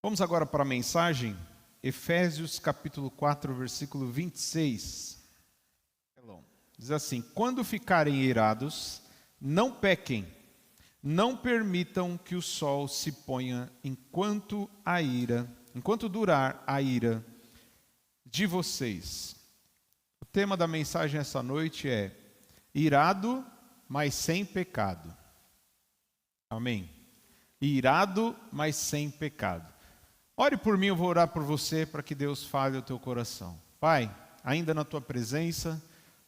Vamos agora para a mensagem, Efésios capítulo 4, versículo 26. Diz assim: quando ficarem irados, não pequem, não permitam que o sol se ponha enquanto durar a ira de vocês. O tema da mensagem essa noite é irado, mas sem pecado. Amém? Irado, mas sem pecado. Ore por mim, eu vou orar por você para que Deus fale ao teu coração. Pai, ainda na tua presença,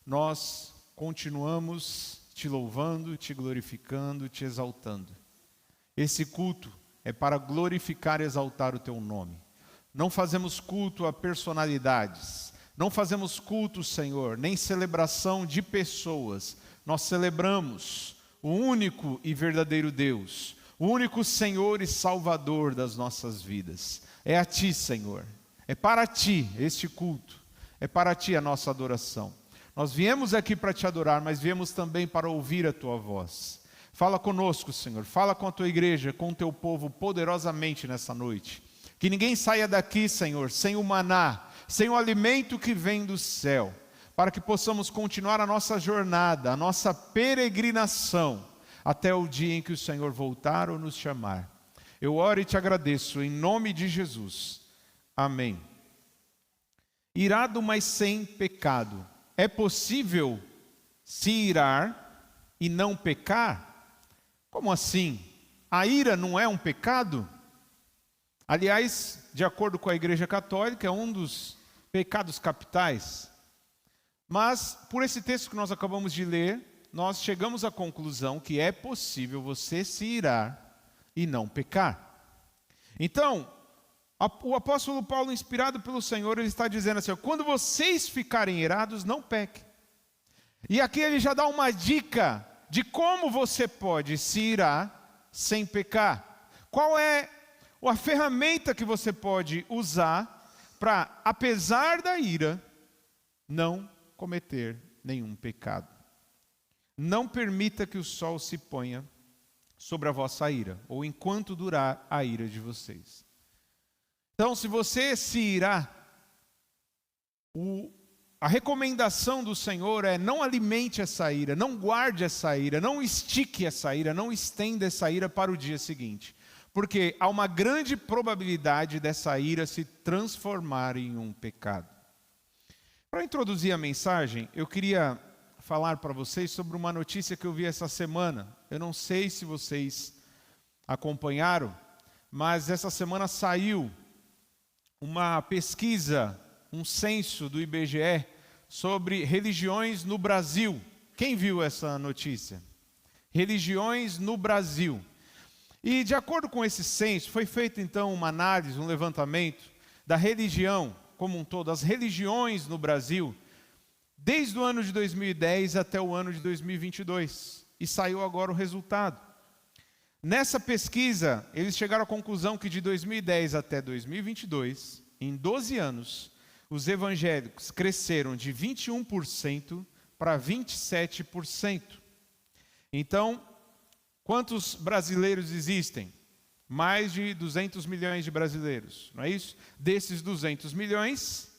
nós continuamos te louvando, te glorificando, te exaltando. Esse culto é para glorificar e exaltar o teu nome. Não fazemos culto a personalidades, não fazemos culto, Senhor, nem celebração de pessoas. Nós celebramos o único e verdadeiro Deus, o único Senhor e Salvador das nossas vidas. É a Ti, Senhor. É para Ti este culto. É para Ti a nossa adoração. Nós viemos aqui para Te adorar, mas viemos também para ouvir a Tua voz. Fala conosco, Senhor. Fala com a Tua igreja, com o Teu povo poderosamente nessa noite. Que ninguém saia daqui, Senhor, sem o maná, sem o alimento que vem do céu, para que possamos continuar a nossa jornada, a nossa peregrinação, até o dia em que o Senhor voltar ou nos chamar. Eu oro e te agradeço, em nome de Jesus. Amém. Irado, mas sem pecado. É possível se irar e não pecar? Como assim? A ira não é um pecado? Aliás, de acordo com a Igreja Católica, é um dos pecados capitais. Mas, por esse texto que nós acabamos de ler, nós chegamos à conclusão que é possível você se irar e não pecar. Então, o apóstolo Paulo, inspirado pelo Senhor, ele está dizendo assim: quando vocês ficarem irados, não pequem. E aqui ele já dá uma dica de como você pode se irar sem pecar. Qual é a ferramenta que você pode usar para, apesar da ira, não cometer nenhum pecado. Não permita que o sol se ponha sobre a vossa ira, ou enquanto durar a ira de vocês. Então, se você se irar, a recomendação do Senhor é: não alimente essa ira, não guarde essa ira, não estique essa ira, não estenda essa ira para o dia seguinte. Porque há uma grande probabilidade dessa ira se transformar em um pecado. Para introduzir a mensagem, eu queria falar para vocês sobre uma notícia que eu vi essa semana. Eu não sei se vocês acompanharam, mas essa semana saiu uma pesquisa, um censo do IBGE sobre religiões no Brasil. Quem viu essa notícia? Religiões no Brasil. E de acordo com esse censo, foi feita então uma análise, um levantamento da religião como um todo, as religiões no Brasil, desde o ano de 2010 até o ano de 2022. E saiu agora o resultado. Nessa pesquisa, eles chegaram à conclusão que de 2010 até 2022, em 12 anos, os evangélicos cresceram de 21% para 27%. Então, quantos brasileiros existem? Mais de 200 milhões de brasileiros, não é isso? Desses 200 milhões,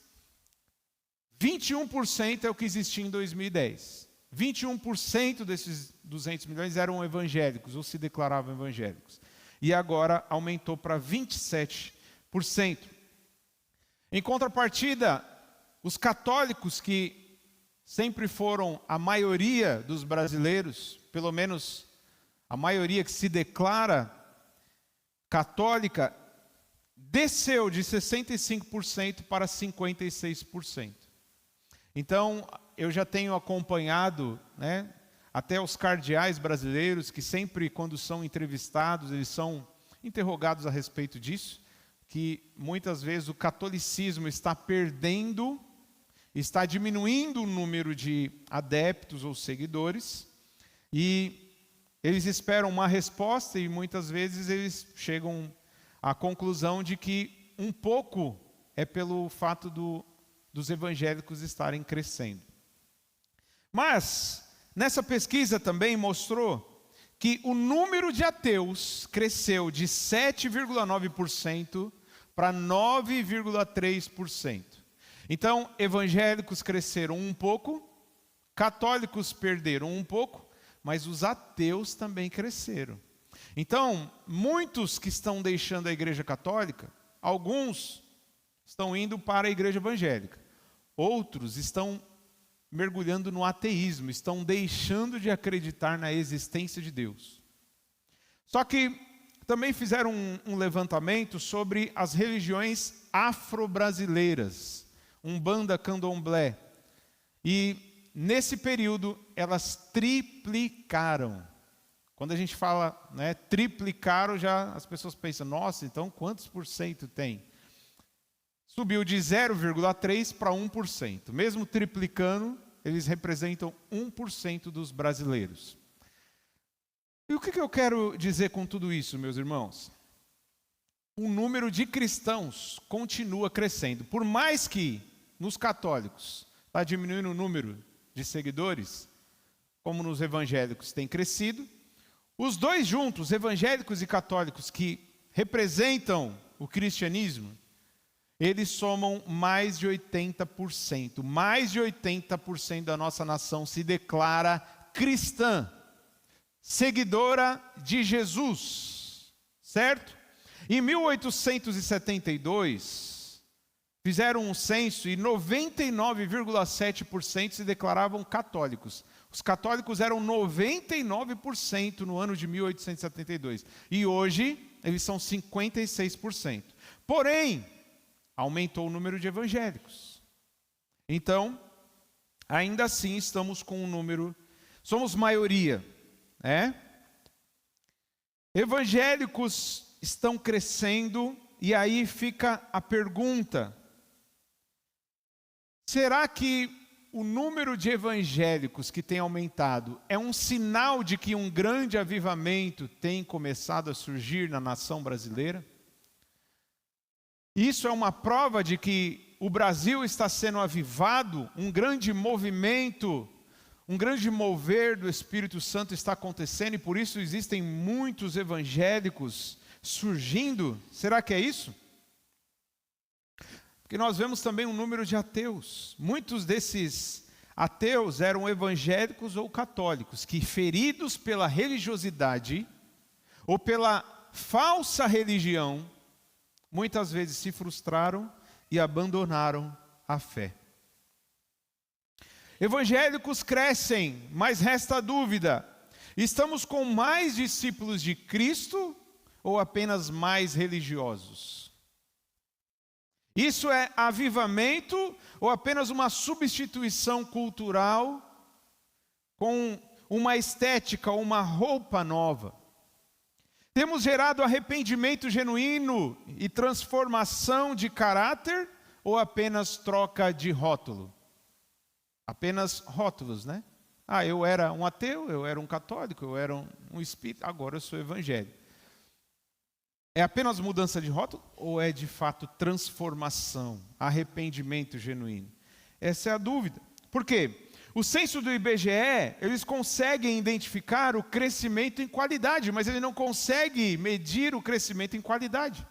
21% é o que existia em 2010. 21% desses 200 milhões eram evangélicos, ou se declaravam evangélicos. E agora aumentou para 27%. Em contrapartida, os católicos, que sempre foram a maioria dos brasileiros, pelo menos a maioria que se declara católica, desceu de 65% para 56%. Então, eu já tenho acompanhado, até os cardeais brasileiros, que sempre, quando são entrevistados, eles são interrogados a respeito disso, que muitas vezes o catolicismo está perdendo, está diminuindo o número de adeptos ou seguidores, e eles esperam uma resposta e muitas vezes eles chegam à conclusão de que um pouco é pelo fato dos evangélicos estarem crescendo. Mas, nessa pesquisa também mostrou que o número de ateus cresceu de 7,9% para 9,3%. Então, evangélicos cresceram um pouco, católicos perderam um pouco, mas os ateus também cresceram. Então, muitos que estão deixando a igreja católica, alguns estão indo para a igreja evangélica. Outros estão mergulhando no ateísmo, estão deixando de acreditar na existência de Deus. Só que também fizeram um levantamento sobre as religiões afro-brasileiras, Umbanda, Candomblé. E nesse período elas triplicaram. Quando a gente fala, né, triplicaram, já as pessoas pensam, nossa, então quantos por cento tem? Subiu de 0,3% para 1%. Mesmo triplicando, eles representam 1% dos brasileiros. E o que eu quero dizer com tudo isso, meus irmãos? O número de cristãos continua crescendo. Por mais que nos católicos está diminuindo o número de seguidores, como nos evangélicos tem crescido, os dois juntos, evangélicos e católicos, que representam o cristianismo, eles somam mais de 80%. Mais de 80% da nossa nação se declara cristã, seguidora de Jesus, certo? Em 1872, fizeram um censo e 99,7% se declaravam católicos. Os católicos eram 99% no ano de 1872. E hoje, eles são 56%. Porém, aumentou o número de evangélicos. Então, ainda assim estamos com um número, somos maioria, né? Evangélicos estão crescendo, e aí fica a pergunta: será que o número de evangélicos que tem aumentado é um sinal de que um grande avivamento tem começado a surgir na nação brasileira? Isso é uma prova de que o Brasil está sendo avivado, um grande movimento, um grande mover do Espírito Santo está acontecendo e por isso existem muitos evangélicos surgindo. Será que é isso? Porque nós vemos também um número de ateus. Muitos desses ateus eram evangélicos ou católicos, que feridos pela religiosidade ou pela falsa religião, muitas vezes se frustraram e abandonaram a fé. Evangélicos crescem, mas resta a dúvida: estamos com mais discípulos de Cristo ou apenas mais religiosos? Isso é avivamento ou apenas uma substituição cultural com uma estética, uma roupa nova? Temos gerado arrependimento genuíno e transformação de caráter ou apenas troca de rótulo? Apenas rótulos, né? Ah, eu era um ateu, eu era um católico, eu era um espírita, agora eu sou evangélico. É apenas mudança de rótulo ou é de fato transformação, arrependimento genuíno? Essa é a dúvida. Por quê? O censo do IBGE, eles conseguem identificar o crescimento em qualidade, mas ele não consegue medir o crescimento em qualidade.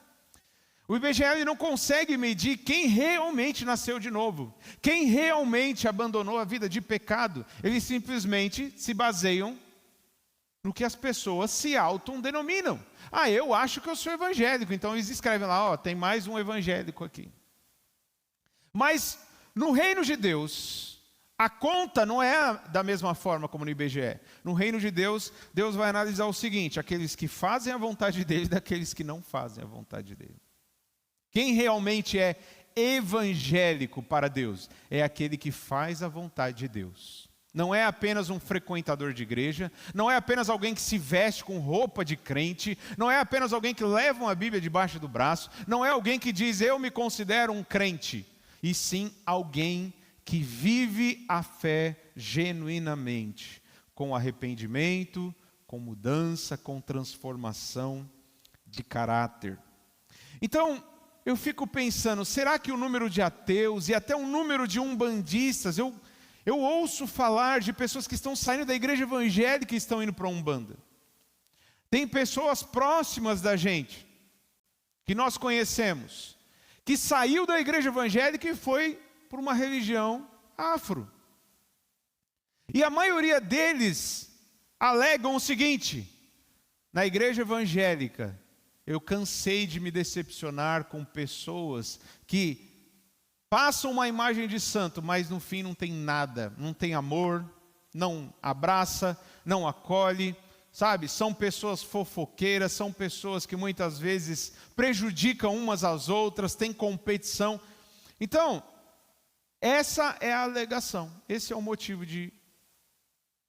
O IBGE ele não consegue medir quem realmente nasceu de novo, quem realmente abandonou a vida de pecado. Eles simplesmente se baseiam no que as pessoas se autodenominam. Ah, eu acho que eu sou evangélico, então eles escrevem lá, ó, tem mais um evangélico aqui. Mas no reino de Deus, a conta não é da mesma forma como no IBGE. No reino de Deus, Deus vai analisar o seguinte: aqueles que fazem a vontade dele e daqueles que não fazem a vontade dele. Quem realmente é evangélico para Deus é aquele que faz a vontade de Deus. Não é apenas um frequentador de igreja, não é apenas alguém que se veste com roupa de crente, não é apenas alguém que leva uma Bíblia debaixo do braço, não é alguém que diz, eu me considero um crente, e sim alguém que vive a fé genuinamente, com arrependimento, com mudança, com transformação de caráter. Então, eu fico pensando, será que o número de ateus e até o número de umbandistas, eu ouço falar de pessoas que estão saindo da igreja evangélica e estão indo para a Umbanda. Tem pessoas próximas da gente, que nós conhecemos, que saiu da igreja evangélica e foi para uma religião afro. E a maioria deles alegam o seguinte: na igreja evangélica, eu cansei de me decepcionar com pessoas que passam uma imagem de santo, mas no fim não tem nada, não tem amor, não abraça, não acolhe, sabe? São pessoas fofoqueiras, são pessoas que muitas vezes prejudicam umas às outras, têm competição. Então, essa é a alegação, esse é o motivo de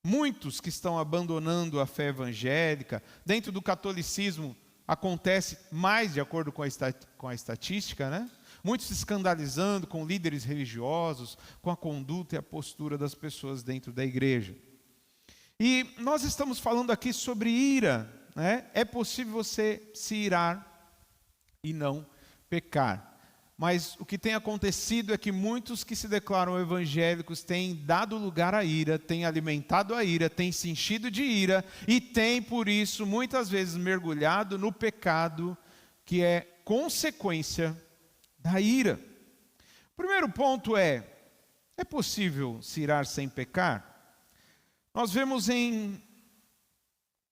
muitos que estão abandonando a fé evangélica. Dentro do catolicismo acontece mais, de acordo com a estatística, né? Muitos se escandalizando com líderes religiosos, com a conduta e a postura das pessoas dentro da igreja. E nós estamos falando aqui sobre ira, né? É possível você se irar e não pecar. Mas o que tem acontecido é que muitos que se declaram evangélicos têm dado lugar à ira, têm alimentado a ira, têm se enchido de ira e têm, por isso, muitas vezes mergulhado no pecado que é consequência da ira. O primeiro ponto é possível se irar sem pecar? Nós vemos em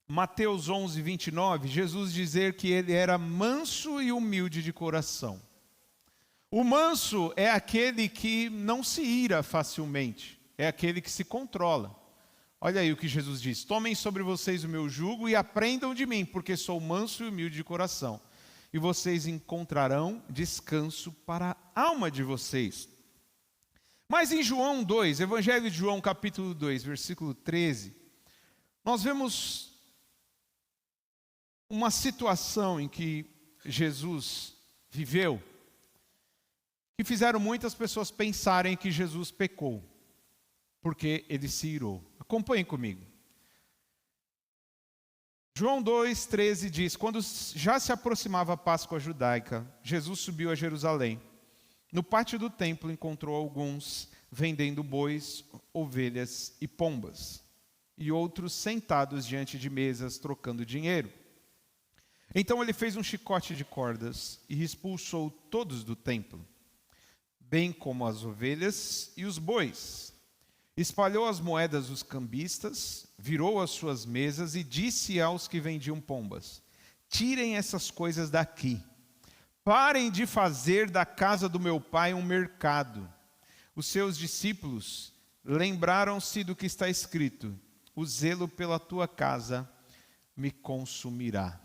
Mateus 11, 29, Jesus dizer que ele era manso e humilde de coração. O manso é aquele que não se ira facilmente, é aquele que se controla. Olha aí o que Jesus diz: tomem sobre vocês o meu jugo e aprendam de mim, porque sou manso e humilde de coração, e vocês encontrarão descanso para a alma de vocês. Mas em João 2, Evangelho de João capítulo 2, versículo 13, nós vemos uma situação em que Jesus viveu, que fizeram muitas pessoas pensarem que Jesus pecou, porque ele se irou. Acompanhem comigo. João 2,13 diz: quando já se aproximava a Páscoa judaica, Jesus subiu a Jerusalém. No pátio do templo encontrou alguns vendendo bois, ovelhas e pombas, e outros sentados diante de mesas trocando dinheiro. Então ele fez um chicote de cordas e expulsou todos do templo, bem como as ovelhas e os bois. Espalhou as moedas dos cambistas, virou as suas mesas e disse aos que vendiam pombas: tirem essas coisas daqui, parem de fazer da casa do meu pai um mercado. Os seus discípulos lembraram-se do que está escrito: o zelo pela tua casa me consumirá.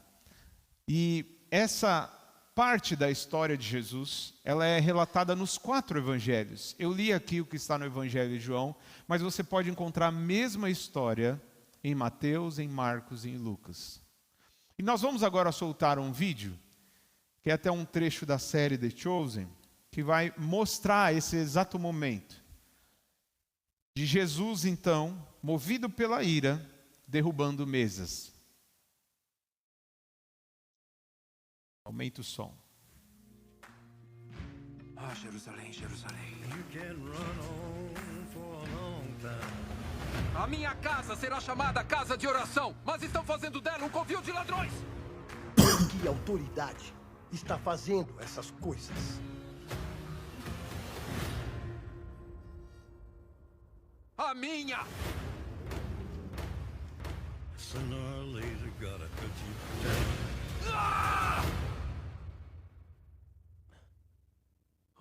E essa parte da história de Jesus, ela é relatada nos 4 evangelhos. Eu li aqui o que está no Evangelho de João, mas você pode encontrar a mesma história em Mateus, em Marcos e em Lucas. E nós vamos agora soltar um vídeo, que é até um trecho da série The Chosen, que vai mostrar esse exato momento de Jesus, então, movido pela ira, derrubando mesas. Aumenta o som. Ah, Jerusalém, Jerusalém. You can run on for a long time. A minha casa será chamada casa de oração, mas estão fazendo dela um covil de ladrões. Que autoridade está fazendo essas coisas? A minha! Sooner or later, gotta cut you down. Ah!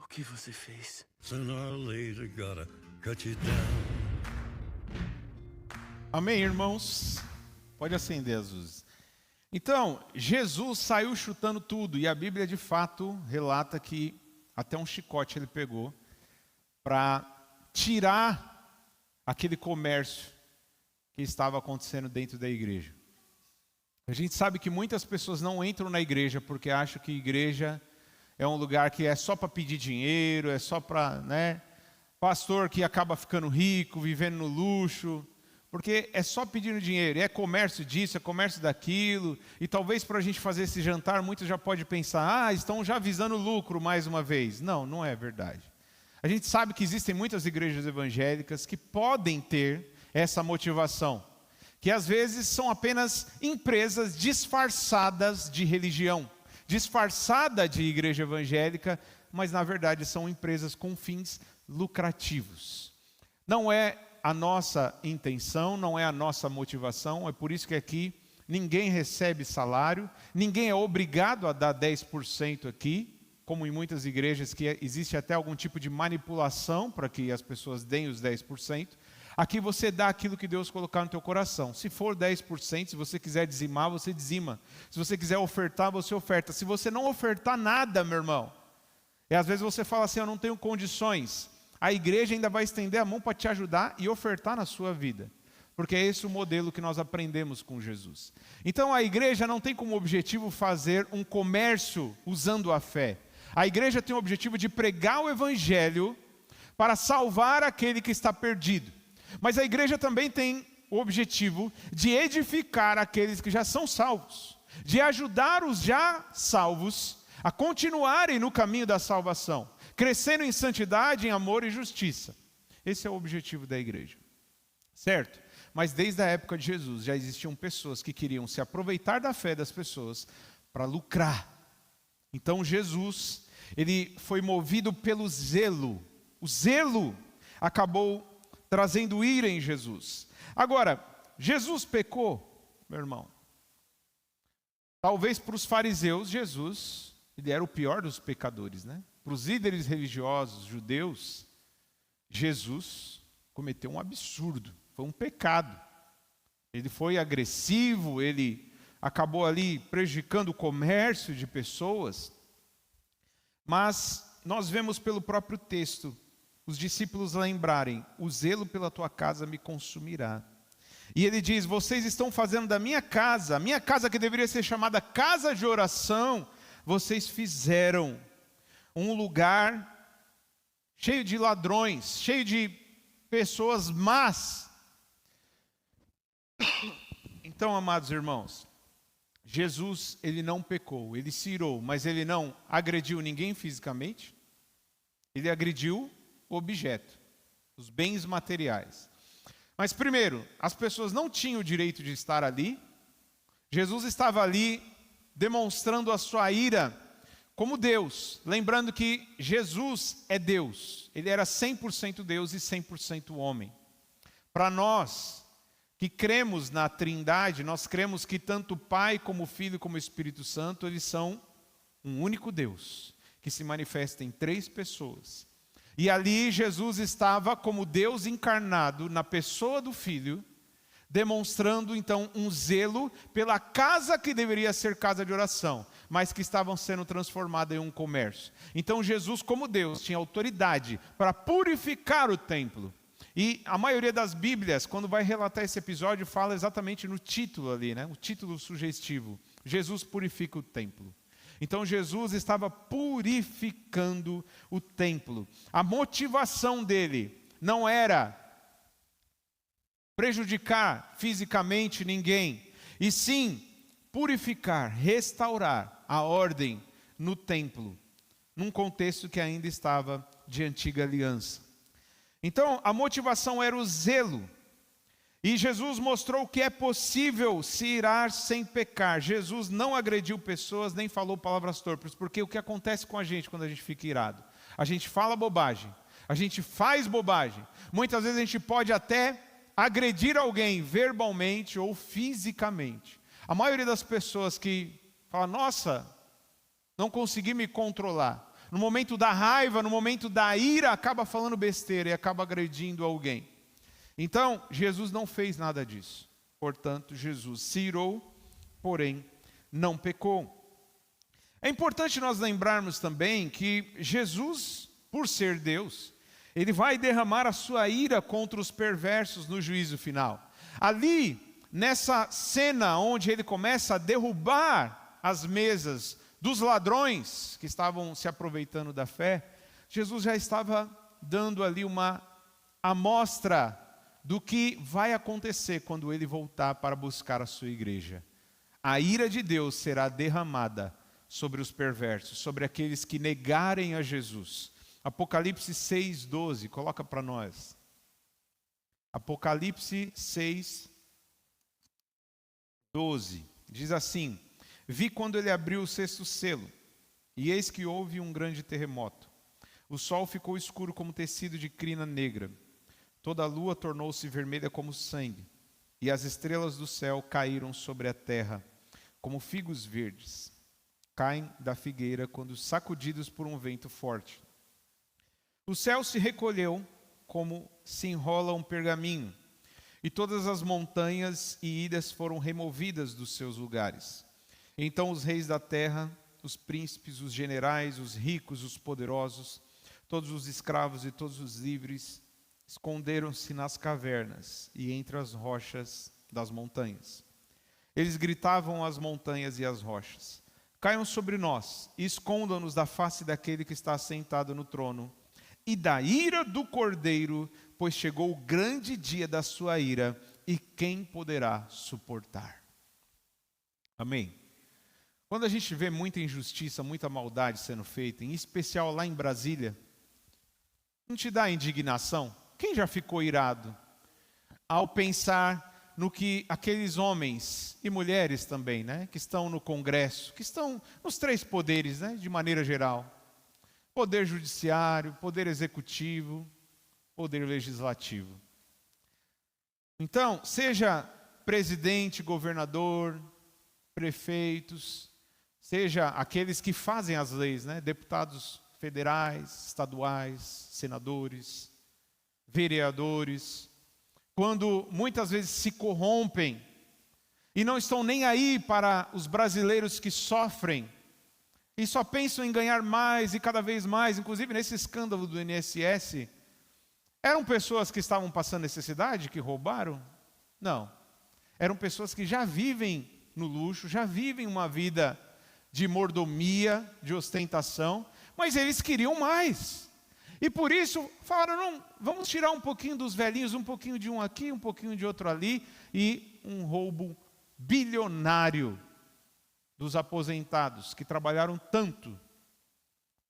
O que você fez? Sooner or later, gotta cut you down. Amém, irmãos? Pode acender as luzes. Então, Jesus saiu chutando tudo, e a Bíblia de fato relata que até um chicote ele pegou para tirar aquele comércio que estava acontecendo dentro da igreja. A gente sabe que muitas pessoas não entram na igreja porque acham que igreja é um lugar que é só para pedir dinheiro, é só para, pastor que acaba ficando rico, vivendo no luxo, porque é só pedindo dinheiro, é comércio disso, é comércio daquilo, e talvez para a gente fazer esse jantar, muitos já podem pensar, estão já visando lucro mais uma vez. Não, não é verdade. A gente sabe que existem muitas igrejas evangélicas que podem ter essa motivação, que às vezes são apenas empresas disfarçadas de religião, disfarçada de igreja evangélica, mas na verdade são empresas com fins lucrativos. Não é a nossa intenção, não é a nossa motivação, é por isso que aqui ninguém recebe salário, ninguém é obrigado a dar 10% aqui, como em muitas igrejas que existe até algum tipo de manipulação para que as pessoas deem os 10%. Aqui você dá aquilo que Deus colocar no teu coração. Se for 10%, se você quiser dizimar, você dizima. Se você quiser ofertar, você oferta. Se você não ofertar nada, meu irmão, e às vezes você fala assim, eu não tenho condições, a igreja ainda vai estender a mão para te ajudar e ofertar na sua vida. Porque é esse o modelo que nós aprendemos com Jesus. Então a igreja não tem como objetivo fazer um comércio usando a fé. A igreja tem o objetivo de pregar o evangelho para salvar aquele que está perdido. Mas a igreja também tem o objetivo de edificar aqueles que já são salvos, de ajudar os já salvos a continuarem no caminho da salvação, crescendo em santidade, em amor e justiça. Esse é o objetivo da igreja, certo? Mas desde a época de Jesus já existiam pessoas que queriam se aproveitar da fé das pessoas para lucrar. Então Jesus, ele foi movido pelo zelo. O zelo acabou trazendo ira em Jesus. Agora, Jesus pecou, meu irmão. Talvez para os fariseus, Jesus, ele era o pior dos pecadores, né? Para os líderes religiosos judeus, Jesus cometeu um absurdo, foi um pecado. Ele foi agressivo, ele acabou ali prejudicando o comércio de pessoas. Mas nós vemos pelo próprio texto os discípulos lembrarem, o zelo pela tua casa me consumirá. E ele diz, vocês estão fazendo da minha casa, a minha casa que deveria ser chamada casa de oração, vocês fizeram um lugar cheio de ladrões, cheio de pessoas más. Então, amados irmãos, Jesus, ele não pecou, ele se irou, mas ele não agrediu ninguém fisicamente, ele agrediu o objeto, os bens materiais. Mas primeiro, as pessoas não tinham o direito de estar ali. Jesus estava ali demonstrando a sua ira como Deus. Lembrando que Jesus é Deus. Ele era 100% Deus e 100% homem. Para nós que cremos na Trindade, nós cremos que tanto o Pai como o Filho como o Espírito Santo, eles são um único Deus, que se manifesta em 3 pessoas. E ali Jesus estava como Deus encarnado na pessoa do Filho, demonstrando então um zelo pela casa que deveria ser casa de oração, mas que estavam sendo transformada em um comércio. Então Jesus, como Deus, tinha autoridade para purificar o templo. E a maioria das Bíblias, quando vai relatar esse episódio, fala exatamente no título ali, né? O título sugestivo, Jesus purifica o templo. Então Jesus estava purificando o templo. A motivação dele não era prejudicar fisicamente ninguém, e sim purificar, restaurar a ordem no templo, num contexto que ainda estava de antiga aliança. Então a motivação era o zelo. E Jesus mostrou que é possível se irar sem pecar. Jesus não agrediu pessoas, nem falou palavras torpes, porque o que acontece com a gente quando a gente fica irado? A gente fala bobagem, a gente faz bobagem. Muitas vezes a gente pode até agredir alguém verbalmente ou fisicamente. A maioria das pessoas que fala, nossa, não consegui me controlar. No momento da raiva, no momento da ira, acaba falando besteira e acaba agredindo alguém. Então, Jesus não fez nada disso. Portanto, Jesus se irou, porém, não pecou. É importante nós lembrarmos também que Jesus, por ser Deus, ele vai derramar a sua ira contra os perversos no juízo final. Ali, nessa cena onde ele começa a derrubar as mesas dos ladrões que estavam se aproveitando da fé, Jesus já estava dando ali uma amostra do que vai acontecer quando ele voltar para buscar a sua igreja. A ira de Deus será derramada sobre os perversos, sobre aqueles que negarem a Jesus. Apocalipse 6:12, coloca para nós. Apocalipse 6:12, diz assim: Vi quando ele abriu o sexto selo, e eis que houve um grande terremoto. O sol ficou escuro como tecido de crina negra. Toda a lua tornou-se vermelha como sangue, e as estrelas do céu caíram sobre a terra, como figos verdes. Caem da figueira quando sacudidos por um vento forte. O céu se recolheu como se enrola um pergaminho, e todas as montanhas e ilhas foram removidas dos seus lugares. Então os reis da terra, os príncipes, os generais, os ricos, os poderosos, todos os escravos e todos os livres, esconderam-se nas cavernas e entre as rochas das montanhas. Eles gritavam às montanhas e às rochas: caiam sobre nós e escondam-nos da face daquele que está sentado no trono e da ira do Cordeiro, pois chegou o grande dia da sua ira, e quem poderá suportar? Amém. Quando a gente vê muita injustiça, muita maldade sendo feita, em especial lá em Brasília, não te dá indignação? Quem já ficou irado ao pensar no que aqueles homens e mulheres também, né, que estão no Congresso, que estão nos três poderes, né, de maneira geral: poder judiciário, poder executivo, poder legislativo. Então, seja presidente, governador, prefeitos, seja aqueles que fazem as leis, né, deputados federais, estaduais, senadores, vereadores, quando muitas vezes se corrompem e não estão nem aí para os brasileiros que sofrem e só pensam em ganhar mais e cada vez mais, inclusive nesse escândalo do INSS, eram pessoas que estavam passando necessidade, que roubaram? Não. Eram pessoas que já vivem no luxo, já vivem uma vida de mordomia, de ostentação, mas eles queriam mais. E por isso falaram: não, vamos tirar um pouquinho dos velhinhos, um pouquinho de um aqui, um pouquinho de outro ali, e um roubo bilionário dos aposentados, que trabalharam tanto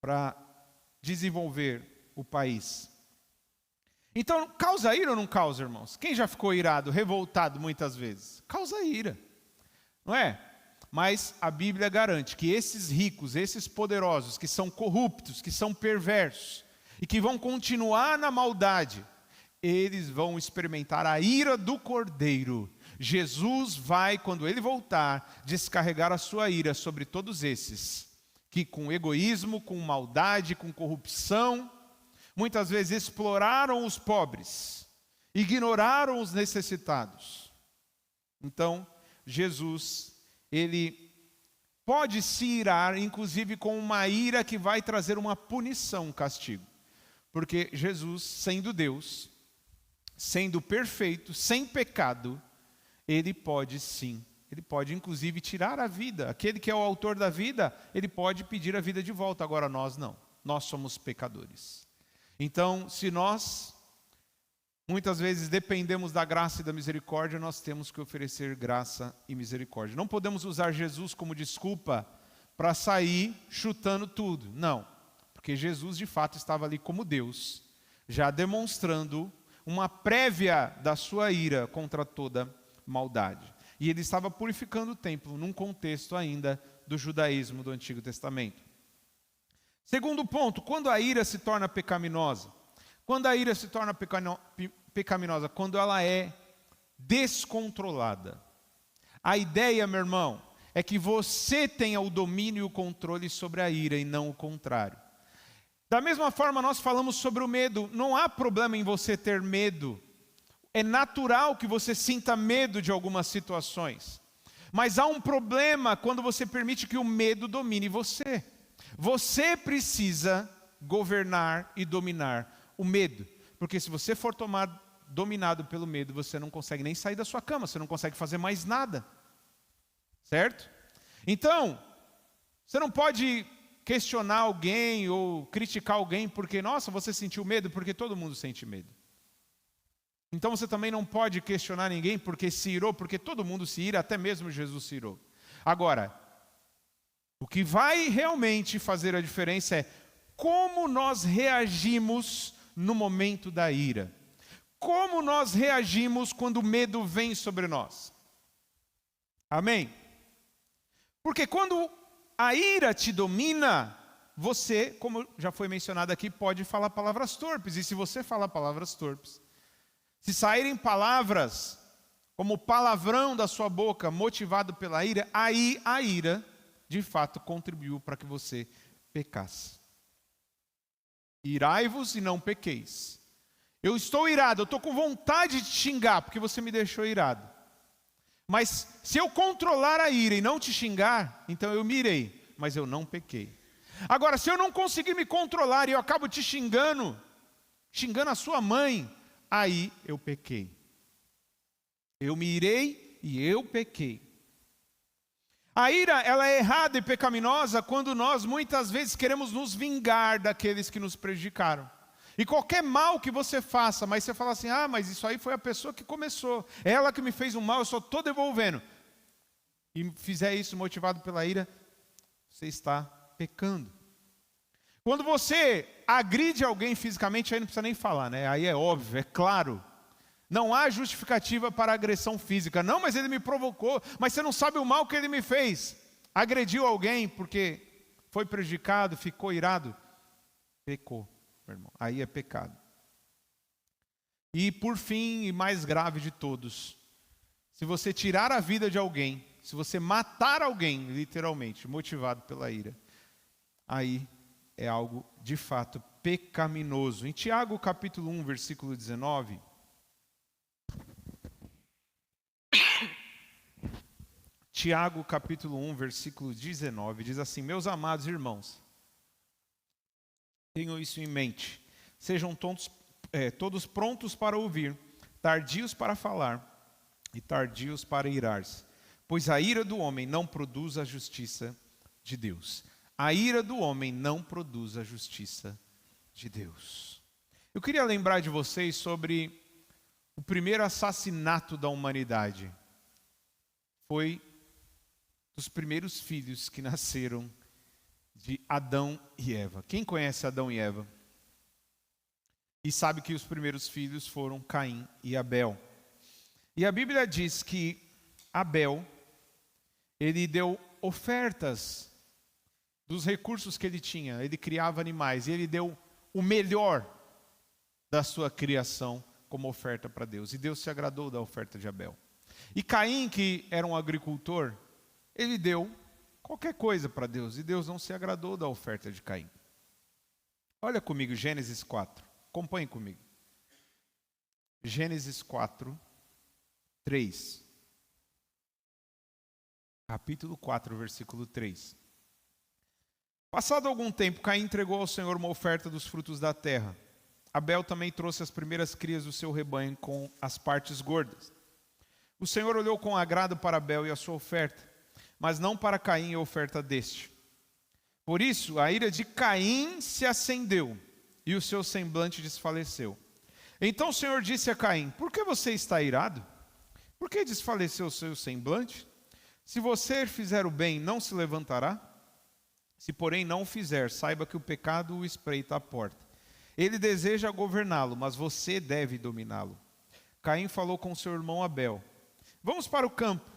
para desenvolver o país. Então, causa ira ou não causa, irmãos? Quem já ficou irado, revoltado muitas vezes? Causa ira, não é? Mas a Bíblia garante que esses ricos, esses poderosos, que são corruptos, que são perversos, e que vão continuar na maldade, eles vão experimentar a ira do Cordeiro. Jesus vai, quando ele voltar, descarregar a sua ira sobre todos esses, que com egoísmo, com maldade, com corrupção, muitas vezes exploraram os pobres, ignoraram os necessitados. Então, Jesus, ele pode se irar, inclusive com uma ira que vai trazer uma punição, um castigo. Porque Jesus, sendo Deus, sendo perfeito, sem pecado, ele pode sim, ele pode inclusive tirar a vida. Aquele que é o autor da vida, ele pode pedir a vida de volta. Agora nós não, nós somos pecadores. Então, se nós muitas vezes dependemos da graça e da misericórdia, nós temos que oferecer graça e misericórdia. Não podemos usar Jesus como desculpa para sair chutando tudo. Não, porque Jesus de fato estava ali como Deus, já demonstrando uma prévia da sua ira contra toda maldade. E ele estava purificando o templo num contexto ainda do judaísmo do Antigo Testamento. Segundo ponto, quando a ira se torna pecaminosa? Quando a ira se torna pecaminosa? Quando ela é descontrolada. A ideia, meu irmão, é que você tenha o domínio e o controle sobre a ira e não o contrário. Da mesma forma, nós falamos sobre o medo. Não há problema em você ter medo. É natural que você sinta medo de algumas situações. Mas há um problema quando você permite que o medo domine você. Você precisa governar e dominar o medo. Porque se você for dominado pelo medo, você não consegue nem sair da sua cama, você não consegue fazer mais nada. Certo? Então, você não pode questionar alguém ou criticar alguém porque, nossa, você sentiu medo, porque todo mundo sente medo. Então você também não pode questionar ninguém porque se irou, porque todo mundo se ira, até mesmo Jesus se irou. Agora, o que vai realmente fazer a diferença é como nós reagimos no momento da ira. Como nós reagimos quando o medo vem sobre nós. Amém? Porque quando a ira te domina, você, como já foi mencionado aqui, pode falar palavras torpes. E se você falar palavras torpes, se saírem palavras como palavrão da sua boca, motivado pela ira, aí a ira, de fato, contribuiu para que você pecasse. Irai-vos e não pequeis. Eu estou irado, eu estou com vontade de te xingar, porque você me deixou irado. Mas se eu controlar a ira e não te xingar, então eu me irei, mas eu não pequei. Agora, se eu não conseguir me controlar e eu acabo te xingando a sua mãe, aí eu pequei. Eu me irei e eu pequei. A ira, ela é errada e pecaminosa quando nós muitas vezes queremos nos vingar daqueles que nos prejudicaram. E qualquer mal que você faça, mas você fala assim, mas isso aí foi a pessoa que começou, ela que me fez um mal, eu só estou devolvendo. E fizer isso motivado pela ira, você está pecando. Quando você agride alguém fisicamente, aí não precisa nem falar, né? Aí é óbvio, é claro. Não há justificativa para agressão física. Não, mas ele me provocou, mas você não sabe o mal que ele me fez. Agrediu alguém porque foi prejudicado, ficou irado, pecou, meu irmão. Aí é pecado. E por fim, e mais grave de todos, se você tirar a vida de alguém, se você matar alguém, literalmente, motivado pela ira, aí é algo de fato pecaminoso. Em Tiago capítulo 1, versículo 19... Tiago capítulo 1, versículo 19, diz assim: meus amados irmãos, tenham isso em mente, sejam todos prontos para ouvir, tardios para falar e tardios para irar-se, pois a ira do homem não produz a justiça de Deus. A ira do homem não produz a justiça de Deus. Eu queria lembrar de vocês sobre o primeiro assassinato da humanidade. Foi dos primeiros filhos que nasceram de Adão e Eva. Quem conhece Adão e Eva? E sabe que os primeiros filhos foram Caim e Abel. E a Bíblia diz que Abel, ele deu ofertas dos recursos que ele tinha. Ele criava animais e ele deu o melhor da sua criação como oferta para Deus. E Deus se agradou da oferta de Abel. E Caim, que era um agricultor, ele deu qualquer coisa para Deus, e Deus não se agradou da oferta de Caim. Olha comigo, Gênesis 4, acompanhe comigo. Gênesis 4, 3. Capítulo 4, versículo 3. Passado algum tempo, Caim entregou ao Senhor uma oferta dos frutos da terra. Abel também trouxe as primeiras crias do seu rebanho com as partes gordas. O Senhor olhou com agrado para Abel e a sua oferta, mas não para Caim e a oferta deste. Por isso, a ira de Caim se acendeu e o seu semblante desfaleceu. Então o Senhor disse a Caim: por que você está irado? Por que desfaleceu o seu semblante? Se você fizer o bem, não se levantará? Se porém não o fizer, saiba que o pecado o espreita à porta. Ele deseja governá-lo, mas você deve dominá-lo. Caim falou com seu irmão Abel: vamos para o campo.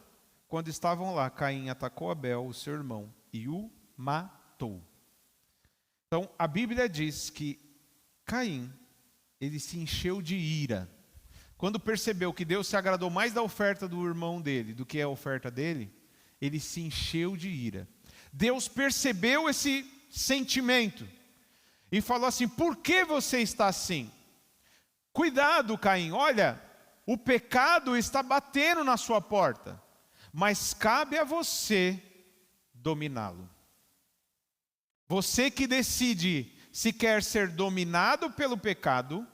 Quando estavam lá, Caim atacou Abel, o seu irmão, e o matou. Então, a Bíblia diz que Caim, ele se encheu de ira. Quando percebeu que Deus se agradou mais da oferta do irmão dele do que a oferta dele, ele se encheu de ira. Deus percebeu esse sentimento e falou assim: por que você está assim? Cuidado, Caim, olha, o pecado está batendo na sua porta, mas cabe a você dominá-lo. Você que decide se quer ser dominado pelo pecado,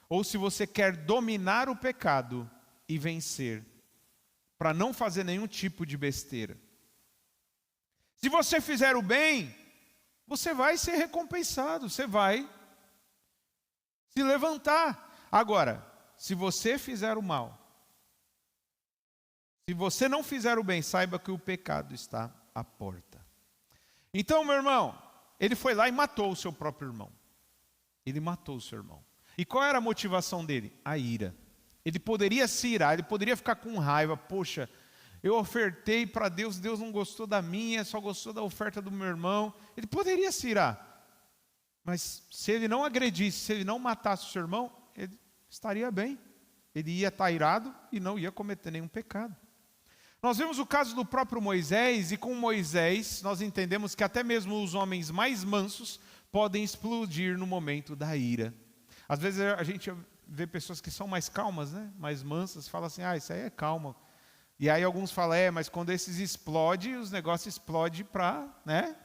ou se você quer dominar o pecado e vencer, para não fazer nenhum tipo de besteira. Se você fizer o bem, você vai ser recompensado, você vai se levantar. Agora, se você fizer o mal, se você não fizer o bem, saiba que o pecado está à porta. Então, meu irmão, ele foi lá e matou o seu próprio irmão. Ele matou o seu irmão. E qual era a motivação dele? A ira. Ele poderia se irar, ele poderia ficar com raiva. Poxa, eu ofertei para Deus, Deus não gostou da minha, só gostou da oferta do meu irmão. Ele poderia se irar. Mas se ele não agredisse, se ele não matasse o seu irmão, ele estaria bem. Ele ia estar irado e não ia cometer nenhum pecado. Nós vemos o caso do próprio Moisés, e com Moisés nós entendemos que até mesmo os homens mais mansos podem explodir no momento da ira. Às vezes a gente vê pessoas que são mais calmas, né? Mais mansas, falam assim, isso aí é calma. E aí alguns falam, mas quando esses explodem, os negócios explodem para, né?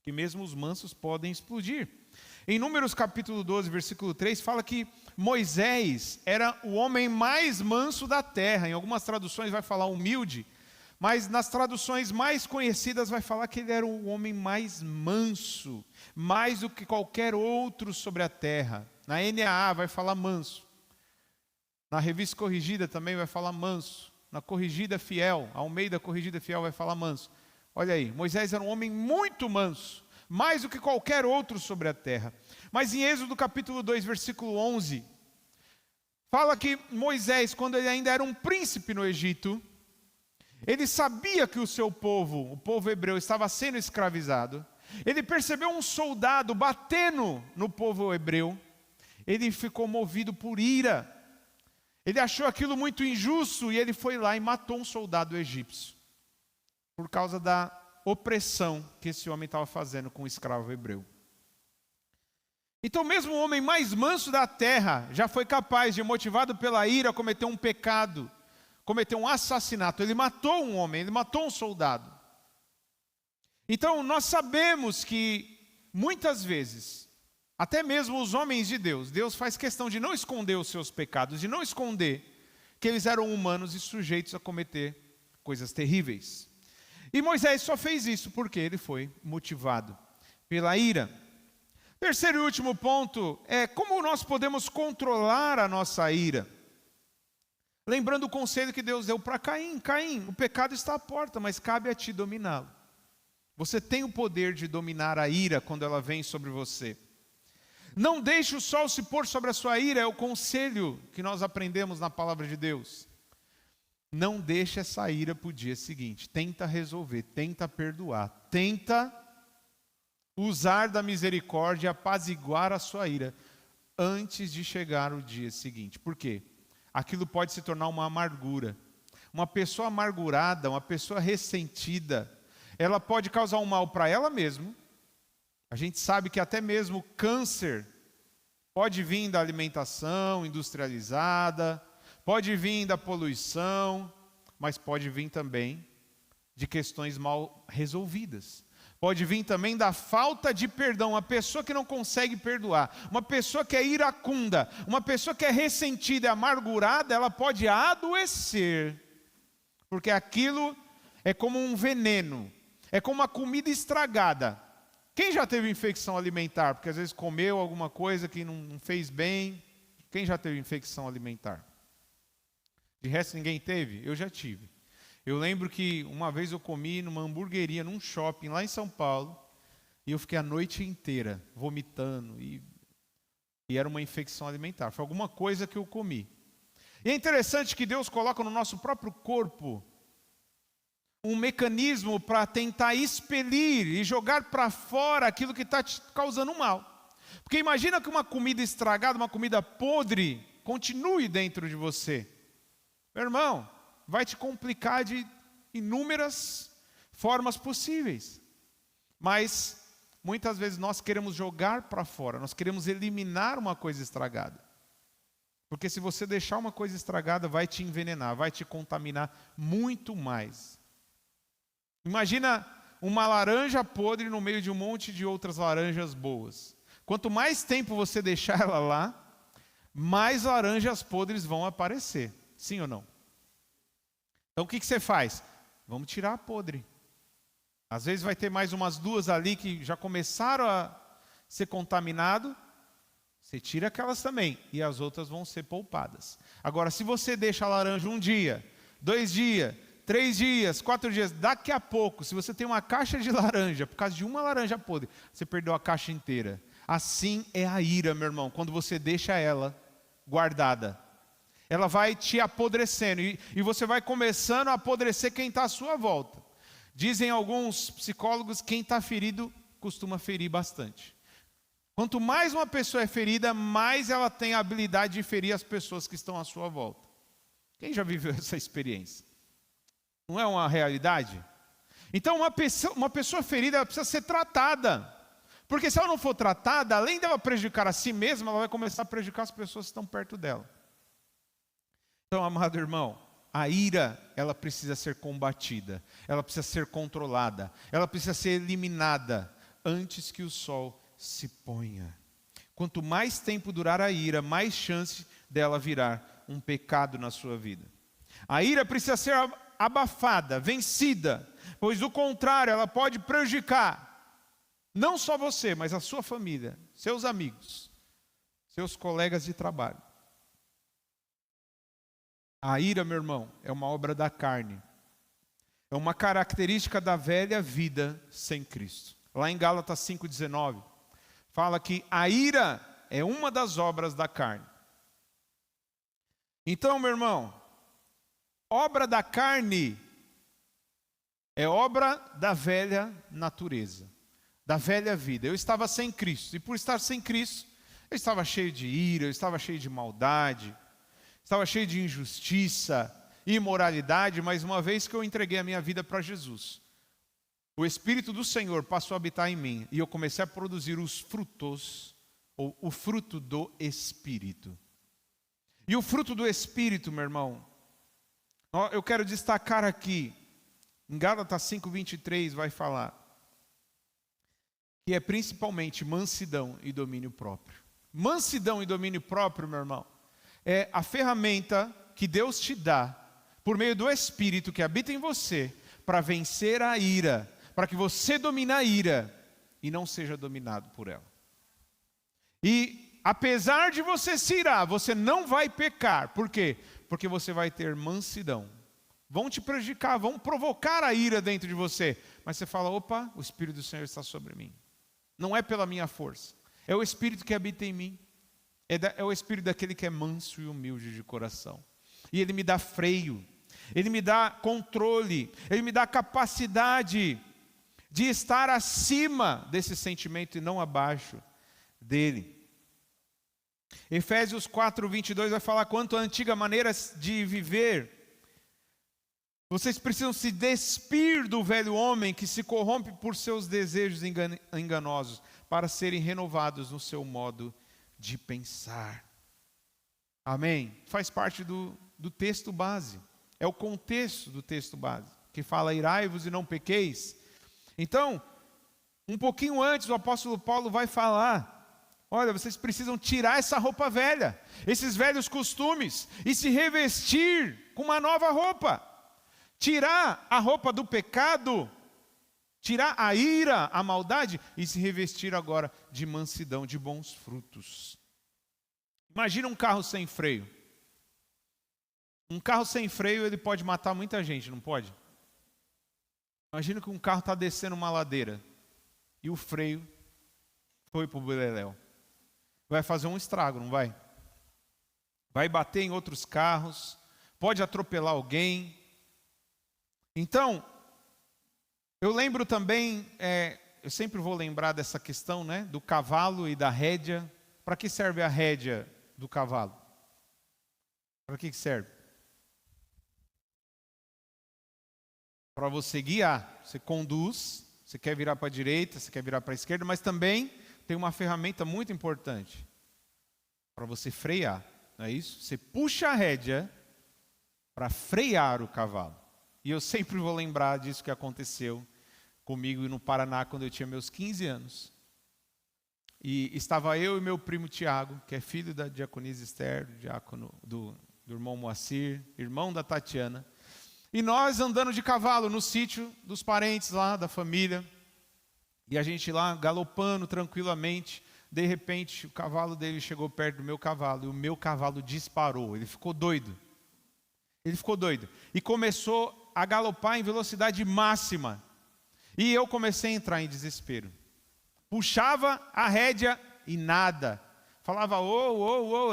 Que mesmo os mansos podem explodir. Em Números capítulo 12, versículo 3, fala que Moisés era o homem mais manso da terra. Em algumas traduções vai falar humilde, mas nas traduções mais conhecidas vai falar que ele era o homem mais manso, mais do que qualquer outro sobre a terra. Na NAA vai falar manso. Na Revista Corrigida também vai falar manso. Na Corrigida Fiel, Almeida Corrigida Fiel vai falar manso. Olha aí, Moisés era um homem muito manso, mais do que qualquer outro sobre a terra. Mas em Êxodo capítulo 2, versículo 11, fala que Moisés, quando ele ainda era um príncipe no Egito, ele sabia que o seu povo, o povo hebreu, estava sendo escravizado. Ele percebeu um soldado batendo no povo hebreu. Ele ficou movido por ira. Ele achou aquilo muito injusto e ele foi lá e matou um soldado egípcio, por causa da opressão que esse homem estava fazendo com o escravo hebreu. Então mesmo o homem mais manso da terra já foi capaz de, motivado pela ira, cometer um pecado, cometer um assassinato. Ele matou um homem, ele matou um soldado. Então nós sabemos que muitas vezes, até mesmo os homens de Deus, Deus faz questão de não esconder os seus pecados, de não esconder que eles eram humanos e sujeitos a cometer coisas terríveis. E Moisés só fez isso porque ele foi motivado pela ira. Terceiro e último ponto é como nós podemos controlar a nossa ira. Lembrando o conselho que Deus deu para Caim. Caim, o pecado está à porta, mas cabe a ti dominá-lo. Você tem o poder de dominar a ira quando ela vem sobre você. Não deixe o sol se pôr sobre a sua ira, é o conselho que nós aprendemos na palavra de Deus. Não deixe essa ira para o dia seguinte. Tenta resolver, tenta perdoar, tenta usar da misericórdia e apaziguar a sua ira antes de chegar o dia seguinte. Por quê? Aquilo pode se tornar uma amargura. Uma pessoa amargurada, uma pessoa ressentida, ela pode causar um mal para ela mesma. A gente sabe que até mesmo câncer pode vir da alimentação industrializada, pode vir da poluição, mas pode vir também de questões mal resolvidas. Pode vir também da falta de perdão. Uma pessoa que não consegue perdoar, uma pessoa que é iracunda, uma pessoa que é ressentida e amargurada, ela pode adoecer. Porque aquilo é como um veneno, é como uma comida estragada. Quem já teve infecção alimentar? Porque às vezes comeu alguma coisa que não fez bem. Quem já teve infecção alimentar? De resto ninguém teve? Eu já tive. Eu lembro que uma vez eu comi numa hamburgueria, num shopping lá em São Paulo, e eu fiquei a noite inteira vomitando, e era uma infecção alimentar. Foi alguma coisa que eu comi. E é interessante que Deus coloca no nosso próprio corpo um mecanismo para tentar expelir e jogar para fora aquilo que está te causando mal. Porque imagina que uma comida estragada, uma comida podre, continue dentro de você. Meu irmão, vai te complicar de inúmeras formas possíveis. Mas muitas vezes nós queremos jogar para fora, nós queremos eliminar uma coisa estragada. Porque se você deixar uma coisa estragada, vai te envenenar, vai te contaminar muito mais. Imagina uma laranja podre no meio de um monte de outras laranjas boas. Quanto mais tempo você deixar ela lá, mais laranjas podres vão aparecer. Sim ou não? Então o que você faz? Vamos tirar a podre. Às vezes vai ter mais umas duas ali que já começaram a ser contaminado. Você tira aquelas também e as outras vão ser poupadas. Agora, se você deixa a laranja 1 dia, 2 dias, 3 dias, 4 dias, daqui a pouco, se você tem uma caixa de laranja, por causa de uma laranja podre, você perdeu a caixa inteira. Assim é a ira, meu irmão, quando você deixa ela guardada. Ela vai te apodrecendo e você vai começando a apodrecer quem está à sua volta. Dizem alguns psicólogos, quem está ferido costuma ferir bastante. Quanto mais uma pessoa é ferida, mais ela tem a habilidade de ferir as pessoas que estão à sua volta. Quem já viveu essa experiência? Não é uma realidade? Então uma pessoa ferida, ela precisa ser tratada. Porque se ela não for tratada, além dela prejudicar a si mesma, ela vai começar a prejudicar as pessoas que estão perto dela. Então, amado irmão, a ira, ela precisa ser combatida, ela precisa ser controlada, ela precisa ser eliminada antes que o sol se ponha. Quanto mais tempo durar a ira, mais chance dela virar um pecado na sua vida. A ira precisa ser abafada, vencida, pois do contrário, ela pode prejudicar não só você, mas a sua família, seus amigos, seus colegas de trabalho. A ira, meu irmão, é uma obra da carne. É uma característica da velha vida sem Cristo. Lá em Gálatas 5,19, fala que a ira é uma das obras da carne. Então, meu irmão, obra da carne é obra da velha natureza, da velha vida. Eu estava sem Cristo, e por estar sem Cristo, eu estava cheio de ira, eu estava cheio de maldade, estava cheio de injustiça, imoralidade, mas uma vez que eu entreguei a minha vida para Jesus, o Espírito do Senhor passou a habitar em mim, e eu comecei a produzir os frutos, ou o fruto do Espírito. E o fruto do Espírito, meu irmão, eu quero destacar aqui, em Gálatas 5,23 vai falar, que é principalmente mansidão e domínio próprio. Mansidão e domínio próprio, meu irmão, é a ferramenta que Deus te dá, por meio do Espírito que habita em você, para vencer a ira, para que você domine a ira e não seja dominado por ela. E apesar de você se irar, você não vai pecar. Por quê? Porque você vai ter mansidão. Vão te prejudicar, vão provocar a ira dentro de você. Mas você fala, opa, o Espírito do Senhor está sobre mim. Não é pela minha força, é o Espírito que habita em mim. É o Espírito daquele que é manso e humilde de coração. E Ele me dá freio, Ele me dá controle, Ele me dá capacidade de estar acima desse sentimento e não abaixo dele. Efésios 4:22 vai falar quanto à antiga maneira de viver. Vocês precisam se despir do velho homem que se corrompe por seus desejos enganosos, para serem renovados no seu modo de pensar. Amém? Faz parte do texto base. É o contexto do texto base, que fala, irai-vos e não pequeis. Então, um pouquinho antes, o apóstolo Paulo vai falar, olha, vocês precisam tirar essa roupa velha, esses velhos costumes, e se revestir com uma nova roupa. Tirar a roupa do pecado, tirar a ira, a maldade, e se revestir agora de mansidão, de bons frutos. Imagina um carro sem freio. Um carro sem freio, ele pode matar muita gente, não pode? Imagina que um carro está descendo uma ladeira, e o freio foi para o beleléu. Vai fazer um estrago, não vai? Vai bater em outros carros, pode atropelar alguém. Então, eu lembro também, eu sempre vou lembrar dessa questão, né, do cavalo e da rédea. Para que serve a rédea do cavalo? Para que serve? Para você guiar. Você conduz, você quer virar para a direita, você quer virar para a esquerda, mas também tem uma ferramenta muito importante para você frear, não é isso? Você puxa a rédea para frear o cavalo. E eu sempre vou lembrar disso que aconteceu comigo no Paraná quando eu tinha meus 15 anos. E estava eu e meu primo Tiago, que é filho da diaconisa Esther, do irmão Moacir, irmão da Tatiana. E nós andando de cavalo no sítio dos parentes lá, da família. E a gente lá galopando tranquilamente. De repente o cavalo dele chegou perto do meu cavalo. E o meu cavalo disparou, ele ficou doido. Ele ficou doido. E começou a galopar em velocidade máxima. E eu comecei a entrar em desespero. Puxava a rédea e nada. falava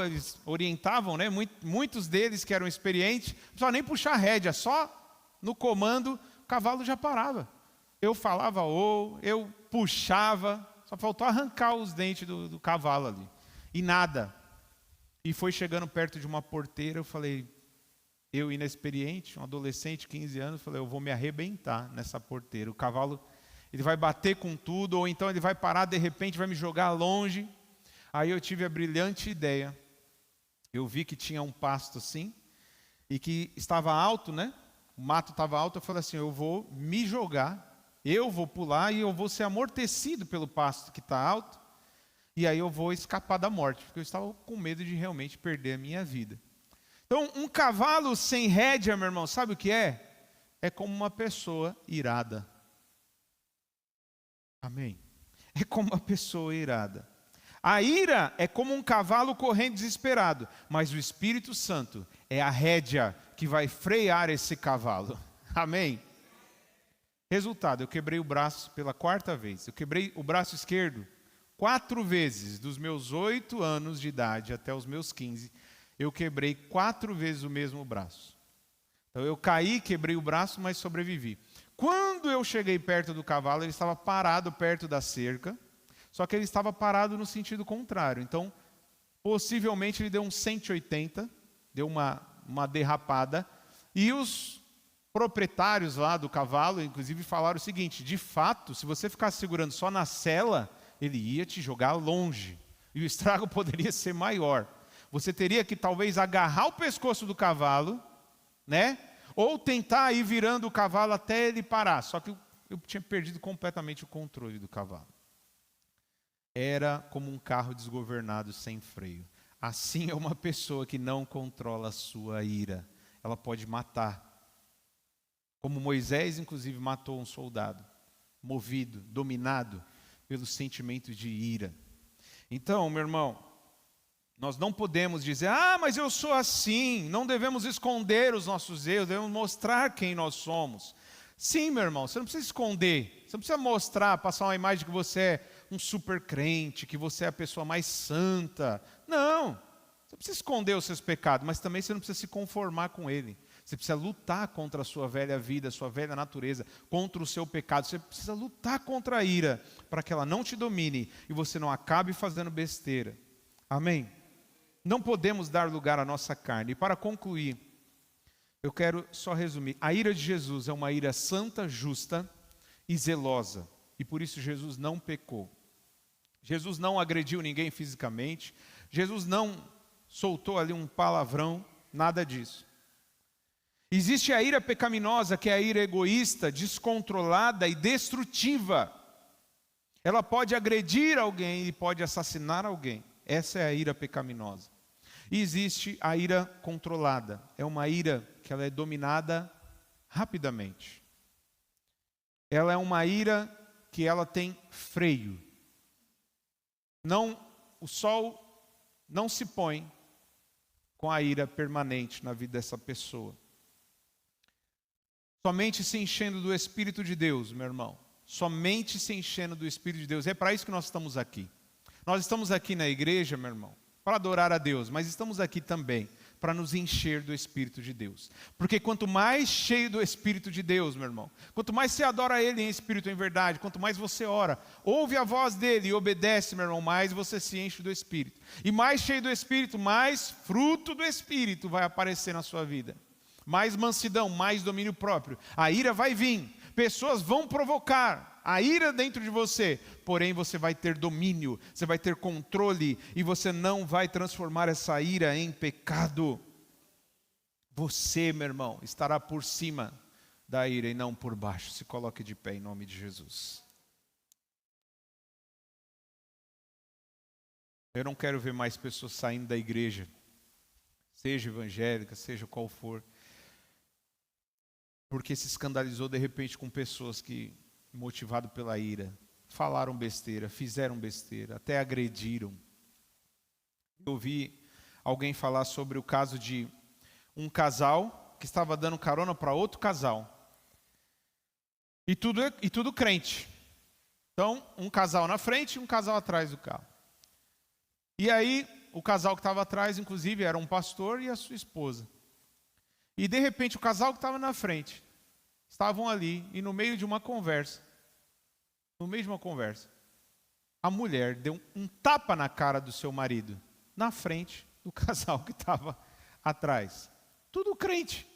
eles orientavam, né? Muitos deles que eram experientes, não precisava nem puxar a rédea, só no comando o cavalo já parava. Eu falava eu puxava, só faltou arrancar os dentes do cavalo ali. E nada. E foi chegando perto de uma porteira, eu falei, eu inexperiente, um adolescente, 15 anos, falei, eu vou me arrebentar nessa porteira. O cavalo, ele vai bater com tudo, ou então ele vai parar, de repente vai me jogar longe. Aí eu tive a brilhante ideia. Eu vi que tinha um pasto assim, e que estava alto, né? O mato estava alto, eu falei assim, eu vou me jogar, eu vou pular e eu vou ser amortecido pelo pasto que está alto, e aí eu vou escapar da morte, porque eu estava com medo de realmente perder a minha vida. Então, um cavalo sem rédea, meu irmão, sabe o que é? É como uma pessoa irada. Amém? É como uma pessoa irada. A ira é como um cavalo correndo desesperado, mas o Espírito Santo é a rédea que vai frear esse cavalo. Amém? Resultado, eu quebrei o braço pela 4ª vez. Eu quebrei o braço esquerdo 4 vezes, dos meus 8 anos de idade até os meus 15, eu quebrei 4 vezes o mesmo braço. Então eu caí, quebrei o braço, mas sobrevivi. Quando eu cheguei perto do cavalo, ele estava parado perto da cerca, só que ele estava parado no sentido contrário. Então, possivelmente ele deu um 180, deu uma derrapada, e os proprietários lá do cavalo, inclusive, falaram o seguinte, de fato, se você ficasse segurando só na sela, ele ia te jogar longe, e o estrago poderia ser maior. Você teria que talvez agarrar o pescoço do cavalo, né? Ou tentar ir virando o cavalo até ele parar. Só que eu tinha perdido completamente o controle do cavalo. Era como um carro desgovernado sem freio. Assim é uma pessoa que não controla a sua ira. Ela pode matar. Como Moisés, inclusive, matou um soldado, movido, dominado pelo sentimento de ira. Então, meu irmão, nós não podemos dizer, mas eu sou assim. Não devemos esconder os nossos erros, devemos mostrar quem nós somos. Sim, meu irmão, você não precisa esconder, você não precisa mostrar, passar uma imagem que você é um super crente, que você é a pessoa mais santa. Não, você precisa esconder os seus pecados, mas também você não precisa se conformar com ele. Você precisa lutar contra a sua velha vida, a sua velha natureza, contra o seu pecado. Você precisa lutar contra a ira, para que ela não te domine e você não acabe fazendo besteira. Amém? Não podemos dar lugar à nossa carne. E para concluir, eu quero só resumir. A ira de Jesus é uma ira santa, justa e zelosa. E por isso Jesus não pecou. Jesus não agrediu ninguém fisicamente. Jesus não soltou ali um palavrão, nada disso. Existe a ira pecaminosa, que é a ira egoísta, descontrolada e destrutiva. Ela pode agredir alguém e pode assassinar alguém. Essa é a ira pecaminosa. E existe a ira controlada. É uma ira que ela é dominada rapidamente. Ela é uma ira que ela tem freio. O sol não se põe com a ira permanente na vida dessa pessoa. Somente se enchendo do Espírito de Deus, meu irmão. Somente se enchendo do Espírito de Deus. É para isso que nós estamos aqui. Nós estamos aqui na igreja, meu irmão, para adorar a Deus, mas estamos aqui também para nos encher do Espírito de Deus. Porque quanto mais cheio do Espírito de Deus, meu irmão, quanto mais você adora Ele em espírito e em verdade, quanto mais você ora, ouve a voz dEle e obedece, meu irmão, mais você se enche do Espírito. E mais cheio do Espírito, mais fruto do Espírito vai aparecer na sua vida. Mais mansidão, mais domínio próprio. A ira vai vir, pessoas vão provocar a ira dentro de você, porém você vai ter domínio, você vai ter controle e você não vai transformar essa ira em pecado. Você, meu irmão, estará por cima da ira e não por baixo. Se coloque de pé em nome de Jesus. Eu não quero ver mais pessoas saindo da igreja, seja evangélica, seja qual for, porque se escandalizou de repente com pessoas que, motivado pela ira, falaram besteira, fizeram besteira, até agrediram. Eu ouvi alguém falar sobre o caso de um casal que estava dando carona para outro casal. E tudo crente. Então, um casal na frente e um casal atrás do carro. E aí, o casal que estava atrás, inclusive, era um pastor e a sua esposa. E de repente, o casal que estava na frente, estavam ali, e no meio de uma conversa, a mulher deu um tapa na cara do seu marido, na frente do casal que estava atrás. Tudo crente.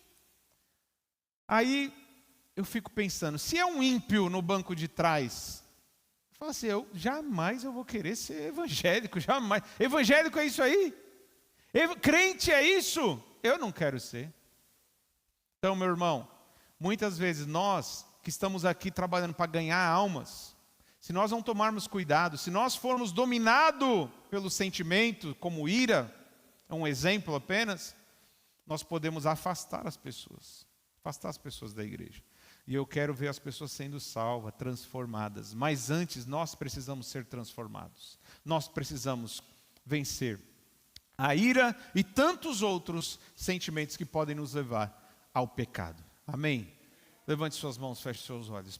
Aí eu fico pensando, se é um ímpio no banco de trás, eu falo assim, jamais eu vou querer ser evangélico, jamais. Evangélico é isso aí? Crente é isso? Eu não quero ser. Então, meu irmão, muitas vezes nós que estamos aqui trabalhando para ganhar almas, se nós não tomarmos cuidado, se nós formos dominados pelo sentimento, como ira, é um exemplo apenas, nós podemos afastar as pessoas da igreja. E eu quero ver as pessoas sendo salvas, transformadas. Mas antes, nós precisamos ser transformados. Nós precisamos vencer a ira e tantos outros sentimentos que podem nos levar ao pecado. Amém? Levante suas mãos, feche seus olhos.